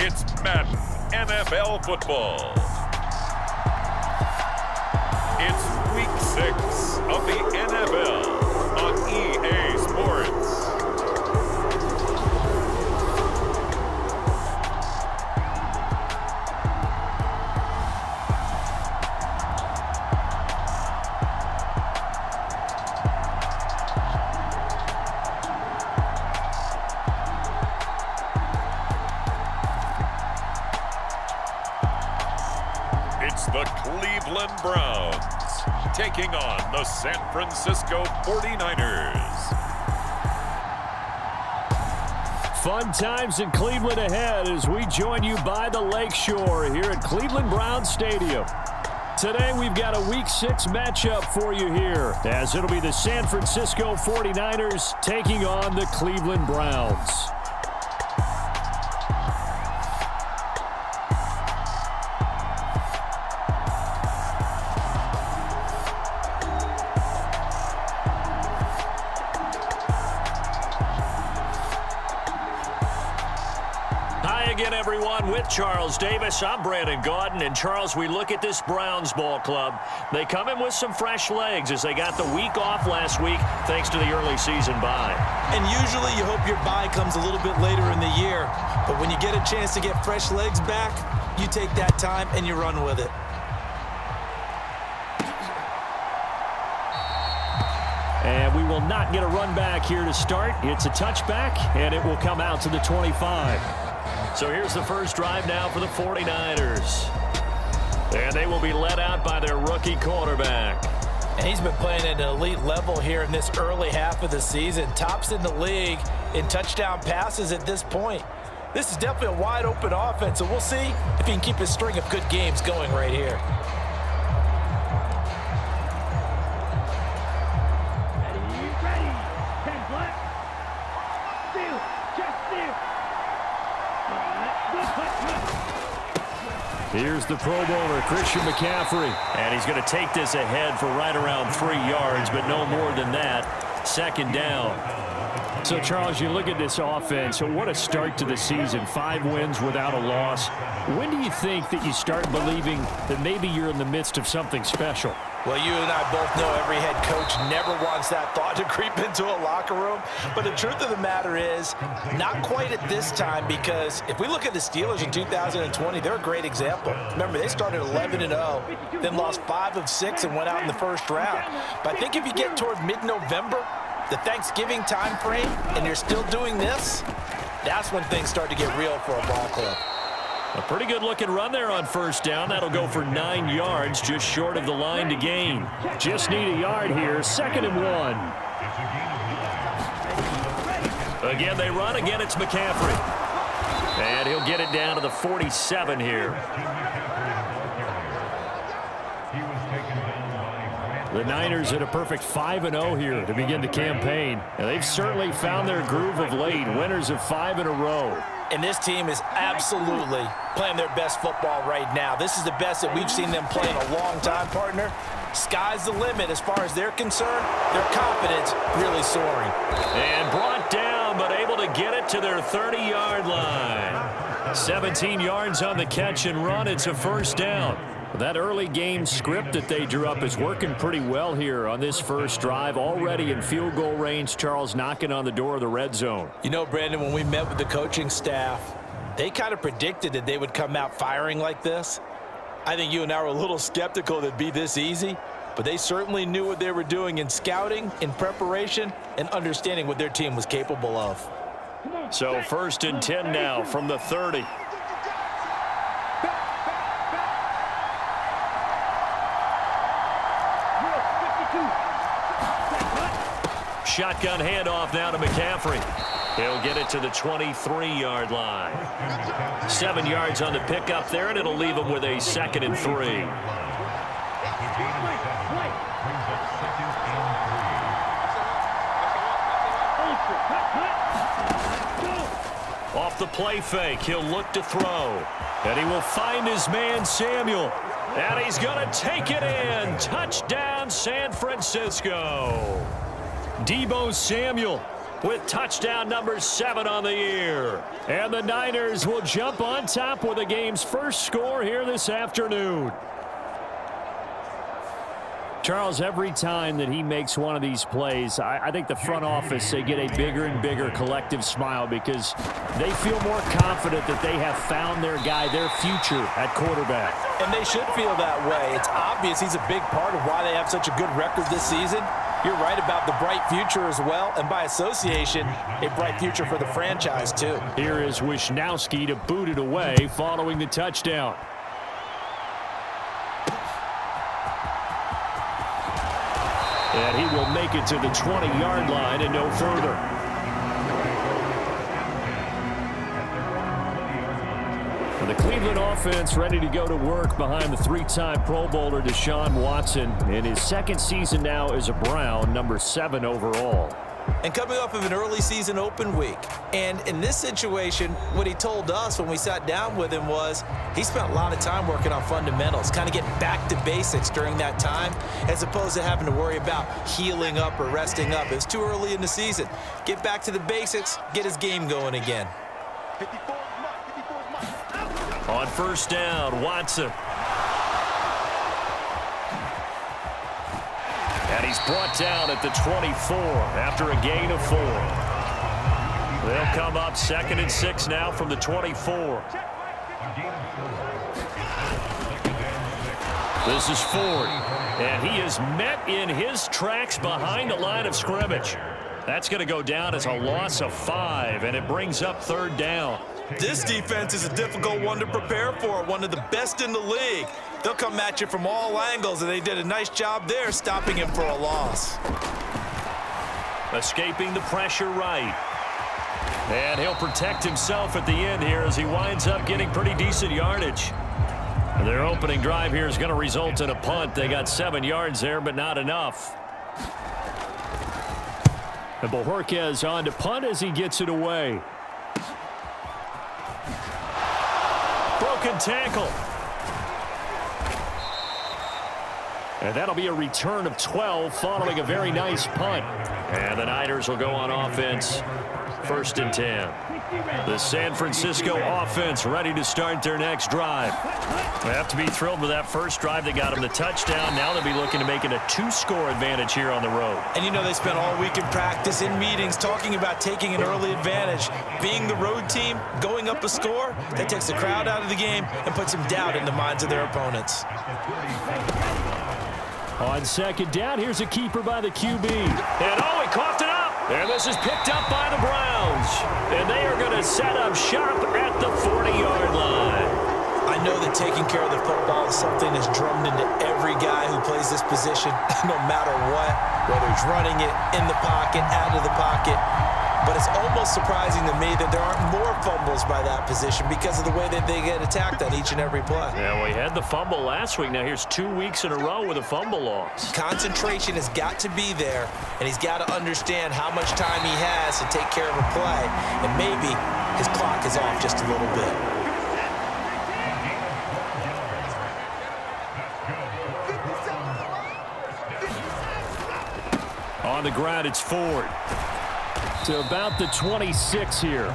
It's Madden NFL football. It's Week 6 of the NFL on EA Sports. It's the Cleveland Browns taking on the San Francisco 49ers. Fun times in Cleveland ahead as we join you by the Lakeshore here at Cleveland Browns Stadium. Today we've got a Week 6 matchup for you here, as it'll be the San Francisco 49ers taking on the Cleveland Browns. Again, everyone, with Charles Davis. I'm Brandon Gaudin. And, Charles, we look at this Browns ball club. They come in with some fresh legs as they got the week off last week thanks to the early season bye. And usually you hope your bye comes a little bit later in the year. But when you get a chance to get fresh legs back, you take that time and you run with it. And we will not get a run back here to start. It's a touchback, and it will come out to the 25. So here's the first drive now for the 49ers. And they will be led out by their rookie quarterback. And he's been playing at an elite level here in this early half of the season. Tops in the league in touchdown passes at this point. This is definitely a wide-open offense, so we'll see if he can keep his string of good games going right here. Here's the Pro Bowler, Christian McCaffrey. And he's going to take this ahead for right around 3 yards, but no more than that. Second down. So, Charles, you look at this offense, so what a start to the season. 5 wins without a loss. When do you think that you start believing that maybe you're in the midst of something special? Well, you and I both know every head coach never wants that thought to creep into a locker room. But the truth of the matter is, not quite at this time, because if we look at the Steelers in 2020, they're a great example. Remember, they started 11-0, then lost 5 of 6 and went out in the first round. But I think if you get toward mid-November, the Thanksgiving time frame, and you're still doing this, that's when things start to get real for a ball club. A pretty good-looking run there on first down. That'll go for 9 yards, just short of the line to gain. Just need a yard here, 2nd and 1. Again, they run. Again, it's McCaffrey. And he'll get it down to the 47 here. The Niners at a perfect 5-0 here to begin the campaign. And they've certainly found their groove of late, winners of 5 in a row. And this team is absolutely playing their best football right now. This is the best that we've seen them play in a long time, partner. Sky's the limit as far as they're concerned. Their confidence really soaring. And brought down, but able to get it to their 30-yard line. 17 yards on the catch and run. It's a first down. That early game script that they drew up is working pretty well here on this first drive. Already in field goal range, Charles knocking on the door of the red zone. You know, Brandon, when we met with the coaching staff, they kind of predicted that they would come out firing like this. I think you and I were a little skeptical that it'd be this easy, but they certainly knew what they were doing in scouting, in preparation, and understanding what their team was capable of. So 1st and 10 now from the 30. Shotgun handoff now to McCaffrey. He'll get it to the 23-yard line. 7 yards on the pickup there, and it'll leave him with a 2nd and 3. Off the play fake, he'll look to throw. And he will find his man, Samuel. And he's going to take it in. Touchdown, San Francisco. Deebo Samuel with touchdown number 7 on the year. And the Niners will jump on top with the game's first score here this afternoon. Charles, every time that he makes one of these plays, I think the front office, they get a bigger and bigger collective smile because they feel more confident that they have found their guy, their future at quarterback. And they should feel that way. It's obvious he's a big part of why they have such a good record this season. You're right about the bright future as well, and by association, a bright future for the franchise too. Here is Wisnowski to boot it away following the touchdown. And he will make it to the 20-yard line and no further. And the Cleveland offense ready to go to work behind the 3-time Pro Bowler Deshaun Watson in his second season now as a Brown, number 7 overall. And coming off of an early season open week. And in this situation, what he told us when we sat down with him was he spent a lot of time working on fundamentals, kind of getting back to basics during that time, as opposed to having to worry about healing up or resting up. It was too early in the season. Get back to the basics, get his game going again. On first down, Watson. And he's brought down at the 24 after a gain of 4. They'll come up 2nd and 6 now from the 24. This is Ford. And he is met in his tracks behind the line of scrimmage. That's going to go down as a loss of 5, and it brings up 3rd down. This defense is a difficult one to prepare for, one of the best in the league. They'll come at you from all angles, and they did a nice job there stopping him for a loss. Escaping the pressure right. And he'll protect himself at the end here as he winds up getting pretty decent yardage. Their opening drive here is going to result in a punt. They got 7 yards there, but not enough. And Bojorquez on to punt as he gets it away. Broken tackle. And that'll be a return of 12 following a very nice punt. And the Niners will go on offense. 1st and 10. The San Francisco offense ready to start their next drive. They have to be thrilled with that first drive. They got them the touchdown. Now they'll be looking to make it a 2-score advantage here on the road. And you know they spent all week in practice, in meetings, talking about taking an early advantage. Being the road team, going up a score, that takes the crowd out of the game and puts some doubt in the minds of their opponents. On 2nd down, here's a keeper by the QB. And he coughed it up. And this is picked up by the Browns. And they are going to set up shop at the 40-yard line. I know that taking care of the football is something that's drummed into every guy who plays this position, no matter what, whether he's running it, in the pocket, out of the pocket. But it's almost surprising to me that there aren't more fumbles by that position because of the way that they get attacked on each and every play. Yeah, we had the fumble last week. Now here's 2 weeks in a row with a fumble loss. Concentration has got to be there, and he's got to understand how much time he has to take care of a play, and maybe his clock is off just a little bit. On the ground, it's Ford. To about the 26 here.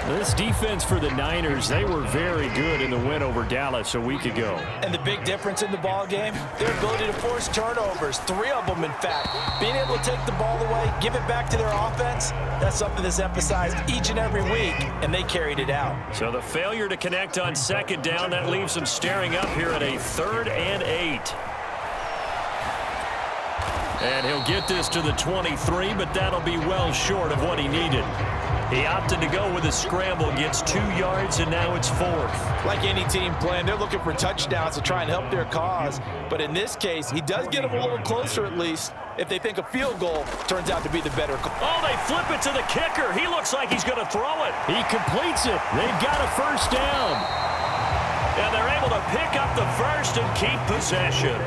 This defense for the Niners, they were very good in the win over Dallas a week ago. And the big difference in the ball game, their ability to force turnovers, 3 of them in fact. Being able to take the ball away, give it back to their offense, that's something that's emphasized each and every week, and they carried it out. So the failure to connect on 2nd down, that leaves them staring up here at a 3rd and 8. And he'll get this to the 23, but that'll be well short of what he needed. He opted to go with a scramble, gets 2 yards, and now it's 4th. Like any team playing, they're looking for touchdowns to try and help their cause. But in this case, he does get them a little closer at least if they think a field goal turns out to be the better call. Oh, they flip it to the kicker. He looks like he's going to throw it. He completes it. They've got a 1st down. And they're able to pick up the 1st and keep possession.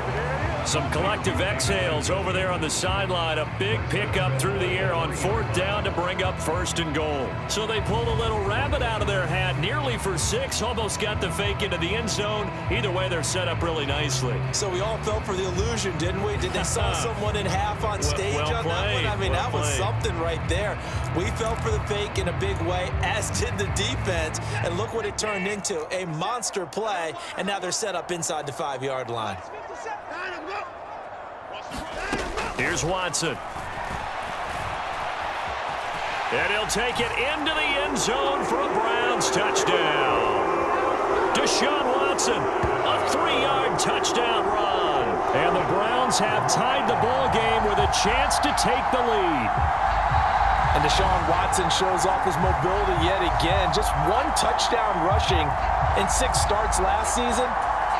Some collective exhales over there on the sideline. A big pickup through the air on 4th down to bring up 1st and goal. So they pulled a little rabbit out of their hat near nearly for 6, almost got the fake into the end zone. Either way, they're set up really nicely. So we all fell for the illusion, didn't we? Did they saw someone in half on stage well on that one? I mean, that was something right there. We fell for the fake in a big way, as did the defense. And look what it turned into, a monster play. And now they're set up inside the 5-yard line. Here's Watson. And he'll take it into the end zone for a Browns touchdown. Deshaun Watson, a 3-yard touchdown run. And the Browns have tied the ball game with a chance to take the lead. And Deshaun Watson shows off his mobility yet again. Just 1 touchdown rushing in 6 starts last season.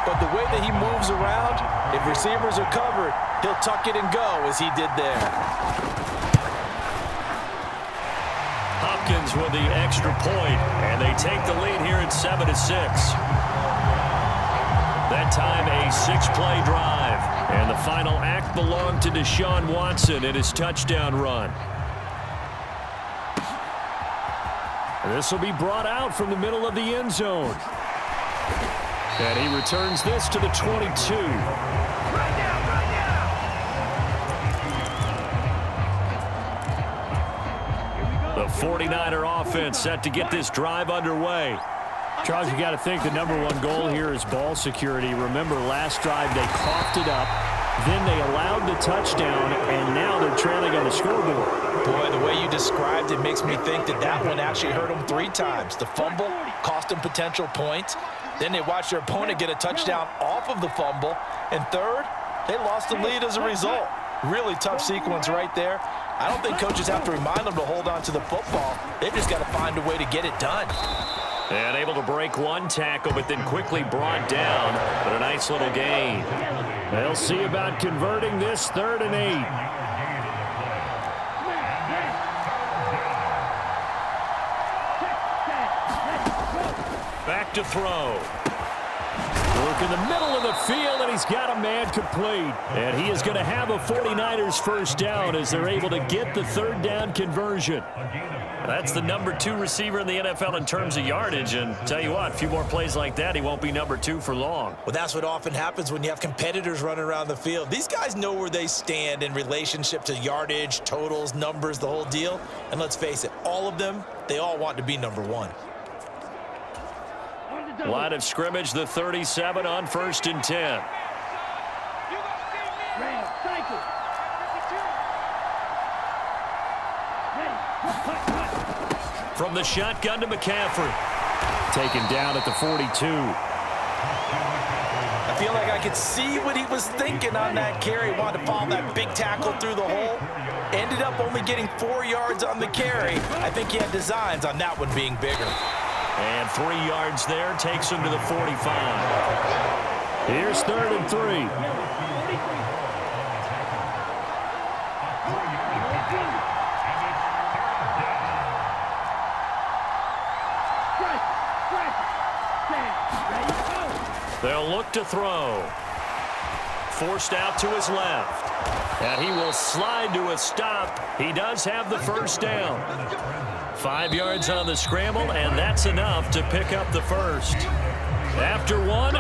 But the way that he moves around, if receivers are covered, he'll tuck it and go as he did there. Hopkins with the extra point, and they take the lead here at 7-6. That time a 6-play drive, and the final act belonged to Deshaun Watson in his touchdown run. This will be brought out from the middle of the end zone. And he returns this to the 22. The 49er offense set to get this drive underway. Charles, you got to think the #1 goal here is ball security. Remember, last drive they coughed it up, then they allowed the touchdown, and now they're trailing on the scoreboard. Boy, the way you described it makes me think that that one actually hurt them 3 times. The fumble cost them potential points. Then they watched their opponent get a touchdown off of the fumble. And third, they lost the lead as a result. Really tough sequence right there. I don't think coaches have to remind them to hold on to the football. They've just got to find a way to get it done. And able to break 1 tackle, but then quickly brought down. But a nice little gain. They'll see about converting this 3rd and 8. Back to throw. Work in the middle of the field, and he's got a man complete. And he is going to have a 49ers first down as they're able to get the 3rd down conversion. That's the #2 receiver in the NFL in terms of yardage. And tell you what, a few more plays like that, he won't be #2 for long. Well, that's what often happens when you have competitors running around the field. These guys know where they stand in relationship to yardage, totals, numbers, the whole deal. And let's face it, all of them, they all want to be #1. Line of scrimmage, the 37 on 1st and 10. From the shotgun to McCaffrey. Taken down at the 42. I feel like I could see what he was thinking on that carry. Wanted to follow that big tackle through the hole. Ended up only getting 4 yards on the carry. I think he had designs on that one being bigger. And 3 yards there takes him to the 45. Here's 3rd and 3. They'll look to throw. Forced out to his left. And he will slide to a stop. He does have the first down. 5 yards on the scramble, and that's enough to pick up the first. After a 1